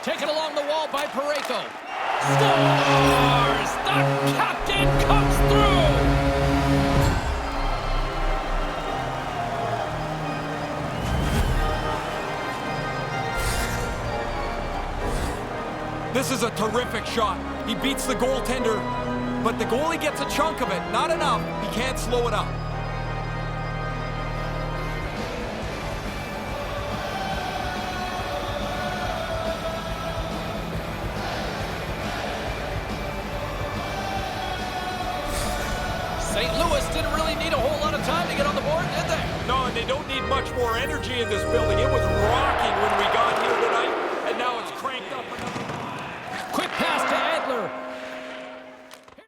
Taken along the wall by Parayko. Scores! The captain comes through! This is a terrific shot. He beats the goaltender, but the goalie gets a chunk of it. Not enough. He can't slow it up. St. Louis didn't really need a whole lot of time to get on the board, did they? No, and they don't need much more energy in this building. It was rocking when we got here.